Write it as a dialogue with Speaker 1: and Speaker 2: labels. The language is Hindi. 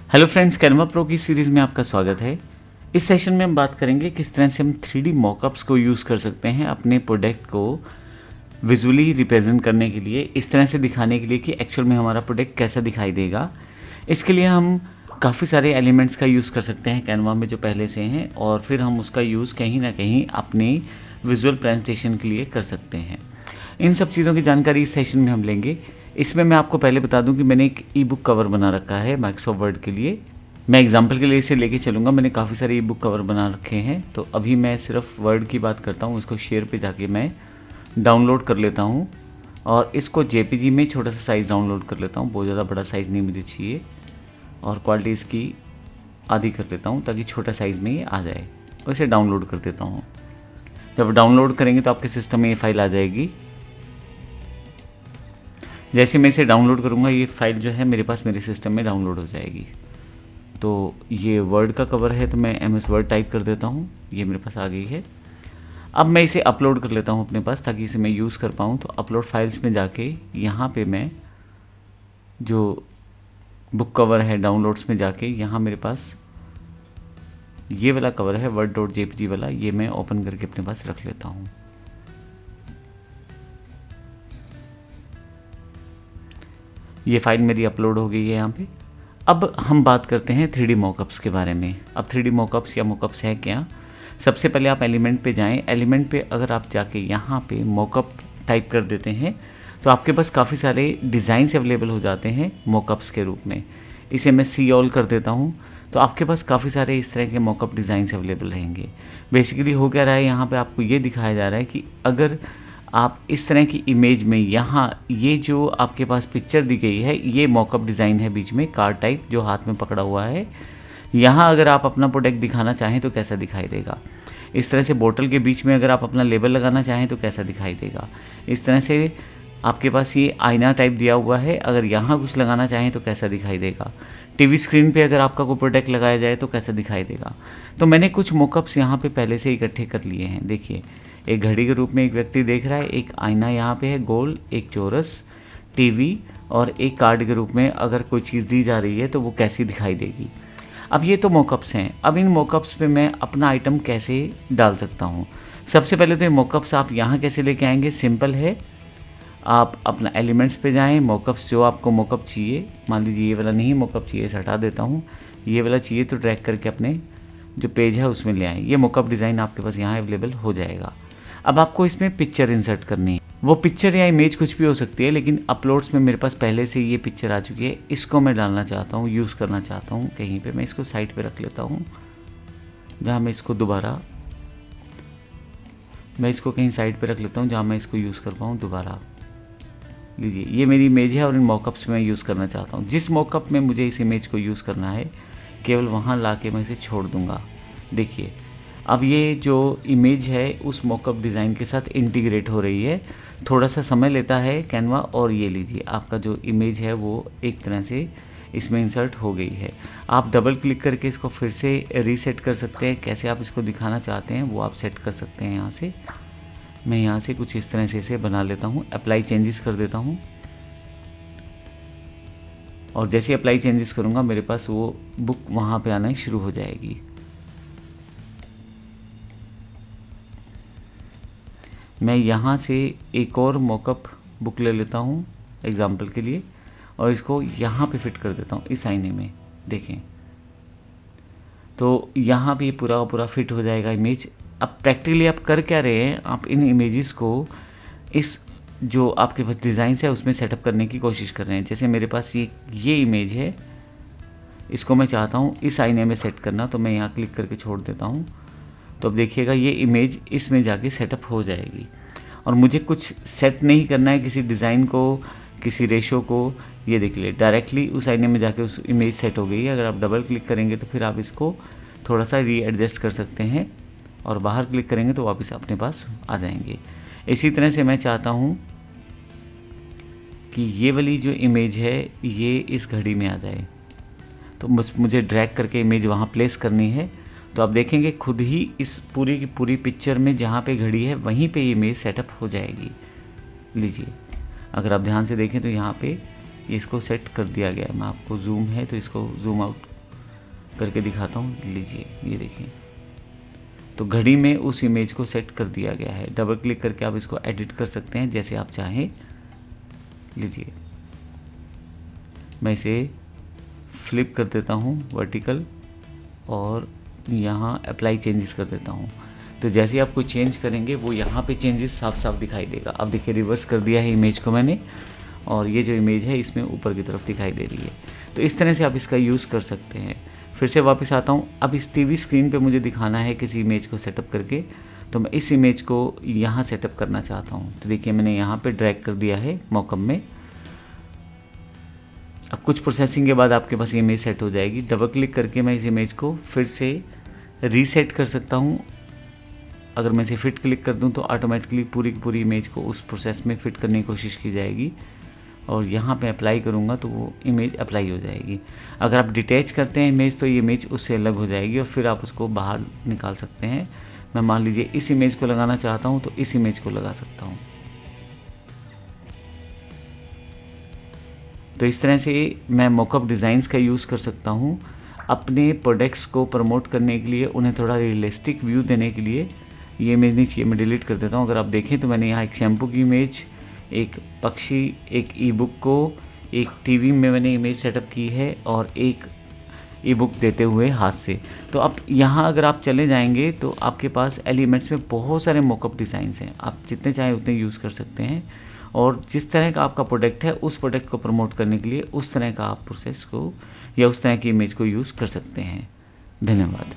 Speaker 1: हेलो फ्रेंड्स, कैनवा प्रो की सीरीज़ में आपका स्वागत है। इस सेशन में हम बात करेंगे किस तरह से हम 3D मॉकअप्स को यूज़ कर सकते हैं अपने प्रोडक्ट को विजुअली रिप्रेजेंट करने के लिए, इस तरह से दिखाने के लिए कि एक्चुअल में हमारा प्रोडक्ट कैसा दिखाई देगा। इसके लिए हम काफ़ी सारे एलिमेंट्स का यूज़ कर सकते हैं कैनवा में जो पहले से हैं, और फिर हम उसका यूज़ कहीं ना कहीं अपने विजुअल प्रेजेंटेशन के लिए कर सकते हैं। इन सब चीज़ों की जानकारी इस सेशन में हम लेंगे। इसमें मैं आपको पहले बता दूं कि मैंने एक ई बुक कवर बना रखा है माइक्रोसॉफ्ट वर्ड के लिए। मैं एग्जांपल के लिए इसे लेके चलूँगा। मैंने काफ़ी सारे ई बुक कवर बना रखे हैं, तो अभी मैं सिर्फ वर्ड की बात करता हूँ। इसको शेयर पे जाके मैं डाउनलोड कर लेता हूँ और इसको जेपीजी में छोटा सा साइज़ डाउनलोड कर लेता हूँ। बहुत ज़्यादा बड़ा साइज़ नहीं मुझे चाहिए, और क्वालिटी इसकी आधी कर लेता हूँ ताकि छोटा साइज़ में ये आ जाए। और इसे डाउनलोड कर देता हूँ। जब डाउनलोड करेंगे तो आपके सिस्टम में ये फाइल आ जाएगी। जैसे मैं इसे डाउनलोड करूँगा, ये फाइल जो है मेरे पास मेरे सिस्टम में डाउनलोड हो जाएगी। तो ये वर्ड का कवर है, तो मैं MS वर्ड टाइप कर देता हूँ। ये मेरे पास आ गई है। अब मैं इसे अपलोड कर लेता हूँ अपने पास ताकि इसे मैं यूज़ कर पाऊँ। तो अपलोड फाइल्स में जाके यहाँ पे मैं जो बुक कवर है डाउनलोड्स में जाके यहाँ मेरे पास ये वाला कवर है word.jpg वाला, ये मैं ओपन करके अपने पास रख लेता हूँ। ये फाइल मेरी अपलोड हो गई है यहाँ पे। अब हम बात करते हैं 3D मॉकअप्स के बारे में। अब 3D मॉकअप्स या मॉकअप्स है क्या? सबसे पहले आप एलिमेंट पे जाएं। एलिमेंट पे अगर आप जाके यहाँ पे मॉकअप टाइप कर देते हैं तो आपके पास काफ़ी सारे डिज़ाइंस अवेलेबल हो जाते हैं मॉकअप्स के रूप में। इसे मैं सी ऑल कर देता हूँ, तो आपके पास काफ़ी सारे इस तरह के मॉकअप डिज़ाइंस अवेलेबल रहेंगे। बेसिकली हो क्या रहा है, यहाँ पे आपको ये दिखाया जा रहा है कि अगर आप इस तरह की इमेज में यहाँ ये जो आपके पास पिक्चर दी गई है, ये मॉकअप डिज़ाइन है बीच में कार्ड टाइप जो हाथ में पकड़ा हुआ है। यहाँ अगर आप अपना प्रोडक्ट दिखाना चाहें तो कैसा दिखाई देगा। इस तरह से बोतल के बीच में अगर आप अपना लेबल लगाना चाहें तो कैसा दिखाई देगा। इस तरह से आपके पास ये आईना टाइप दिया हुआ है, अगर यहाँ कुछ लगाना चाहें तो कैसा दिखाई देगा। टीवी स्क्रीन पे अगर आपका कोई प्रोडक्ट लगाया जाए तो कैसा दिखाई देगा। तो मैंने कुछ मॉकअप्स यहाँ पे पहले से इकट्ठे कर लिए हैं। देखिए, एक घड़ी के रूप में एक व्यक्ति देख रहा है, एक आईना यहाँ पे है गोल, एक चौरस, टीवी, और एक कार्ड के रूप में अगर कोई चीज़ दी जा रही है तो वो कैसी दिखाई देगी। अब ये तो मॉकअप्स हैं। अब इन मॉकअप्स पे मैं अपना आइटम कैसे डाल सकता हूँ। सबसे पहले तो ये मॉकअप्स आप यहाँ कैसे लेके आएंगे, सिंपल है। आप अपना एलिमेंट्स पे जाएं, मॉकअप्स जो आपको मॉकअप चाहिए, मान लीजिए ये वाला नहीं मॉकअप चाहिए, इसे हटा देता हूँ। ये वाला चाहिए तो ड्रैग करके अपने जो पेज है उसमें ले आएँ। ये मॉकअप डिज़ाइन आपके पास यहाँ अवेलेबल हो जाएगा। अब आपको इसमें पिक्चर इंसर्ट करनी है। वो पिक्चर या इमेज कुछ भी हो सकती है, लेकिन अपलोड्स में मेरे पास पहले से ये पिक्चर आ चुकी है। इसको मैं डालना चाहता हूँ, यूज़ करना चाहता हूँ कहीं पे। मैं इसको साइड पे रख लेता हूँ, जहाँ मैं इसको दोबारा कहीं साइड पे रख लेता हूँ जहाँ मैं इसको यूज़ कर पाऊँ दोबारा। लीजिए, ये मेरी इमेज है और इन मॉकअप्स में यूज़ करना चाहता हूँ। जिस मॉकअप में मुझे इस इमेज को यूज़ करना है, केवल वहाँ ला के मैं इसे छोड़ दूँगा। देखिए, अब ये जो इमेज है उस मॉकअप डिज़ाइन के साथ इंटीग्रेट हो रही है। थोड़ा सा समय लेता है कैनवा, और ये लीजिए आपका जो इमेज है वो एक तरह से इसमें इंसर्ट हो गई है। आप डबल क्लिक करके इसको फिर से रीसेट कर सकते हैं। कैसे आप इसको दिखाना चाहते हैं वो आप सेट कर सकते हैं यहाँ से। मैं यहाँ से कुछ इस तरह से इसे बना लेता हूँ, अप्लाई चेंजेस कर देता हूँ, और जैसे अप्लाई चेंजेस करूँगा मेरे पास वो बुक वहाँ पे आना ही शुरू हो जाएगी। मैं यहाँ से एक और मॉकअप बुक ले लेता हूँ एग्जाम्पल के लिए, और इसको यहाँ पे फिट कर देता हूँ इस आईने में। देखें, तो यहाँ पे पूरा पूरा फिट हो जाएगा इमेज। अब प्रैक्टिकली आप कर क्या रहे हैं, आप इन इमेजेस को इस जो आपके पास डिज़ाइन है उसमें सेटअप करने की कोशिश कर रहे हैं। जैसे मेरे पास ये इमेज है, इसको मैं चाहता हूँ इस आईने में सेट करना, तो मैं यहाँ क्लिक करके छोड़ देता हूँ। तो अब देखिएगा ये इमेज इसमें जाके सेटअप हो जाएगी। और मुझे कुछ सेट नहीं करना है किसी डिज़ाइन को, किसी रेशो को। ये देख लिए डायरेक्टली उस आईने में जाके उस इमेज सेट हो गई है। अगर आप डबल क्लिक करेंगे तो फिर आप इसको थोड़ा सा रीएडजस्ट कर सकते हैं, और बाहर क्लिक करेंगे तो वापस अपने पास आ जाएंगे। इसी तरह से मैं चाहता हूँ कि ये वाली जो इमेज है ये इस घड़ी में आ जाए, तो बस मुझे ड्रैग करके इमेज वहाँ प्लेस करनी है। तो आप देखेंगे खुद ही इस पूरी की पूरी पिक्चर में जहाँ पे घड़ी है वहीं पे इमेज सेटअप हो जाएगी। लीजिए, अगर आप ध्यान से देखें तो यहाँ पे इसको सेट कर दिया गया है। मैं आपको जूम है तो इसको जूम आउट करके दिखाता हूँ। लीजिए ये देखिए, तो घड़ी में उस इमेज को सेट कर दिया गया है। डबल क्लिक करके आप इसको एडिट कर सकते हैं जैसे आप चाहें। लीजिए मैं इसे फ्लिप कर देता हूँ वर्टिकल और यहाँ अप्लाई चेंजेस कर देता हूँ। तो जैसे ही आप कोई चेंज करेंगे वो यहाँ पे चेंजेस साफ साफ दिखाई देगा। अब देखिए रिवर्स कर दिया है इमेज को मैंने, और ये जो इमेज है इसमें ऊपर की तरफ दिखाई दे रही है। तो इस तरह से आप इसका यूज़ कर सकते हैं। फिर से वापस आता हूँ। अब इस टीवी स्क्रीन पे मुझे दिखाना है किसी इमेज को सेटअप करके, तो मैं इस इमेज को यहाँ सेटअप करना चाहता हूँ। तो देखिए मैंने यहाँ पे ड्रैग कर दिया है मॉकअप में। अब कुछ प्रोसेसिंग के बाद आपके पास ये इमेज सेट हो जाएगी। डबल क्लिक करके मैं इस इमेज को फिर से रीसेट कर सकता हूँ। अगर मैं इसे फिट क्लिक कर दूँ तो ऑटोमेटिकली पूरी की पूरी इमेज को उस प्रोसेस में फिट करने की कोशिश की जाएगी, और यहाँ पे अप्लाई करूँगा तो वो इमेज अप्लाई हो जाएगी। अगर आप डिटैच करते हैं इमेज तो ये इमेज उससे अलग हो जाएगी और फिर आप उसको बाहर निकाल सकते हैं। मैं मान लीजिए इस इमेज को लगाना चाहता हूँ तो इस इमेज को लगा सकता हूँ। तो इस तरह से मैं मॉकअप डिज़ाइंस का यूज़ कर सकता हूँ अपने प्रोडक्ट्स को प्रमोट करने के लिए, उन्हें थोड़ा रियलिस्टिक व्यू देने के लिए। ये इमेज नहीं चाहिए, मैं डिलीट कर देता हूँ। अगर आप देखें तो मैंने यहाँ एक शैम्पू की इमेज, एक पक्षी, एक ई बुक को, एक टीवी में मैंने इमेज सेटअप की है और एक ई बुक देते हुए हाथ से। तो अब यहाँ अगर आप चले जाएंगे तो आपके पास एलिमेंट्स में बहुत सारे मॉकअप डिज़ाइंस हैं। आप जितने चाहें उतने यूज़ कर सकते हैं, और जिस तरह का आपका प्रोडक्ट है उस प्रोडक्ट को प्रमोट करने के लिए उस तरह का आप प्रोसेस को या उस तरह की इमेज को यूज़ कर सकते हैं। धन्यवाद।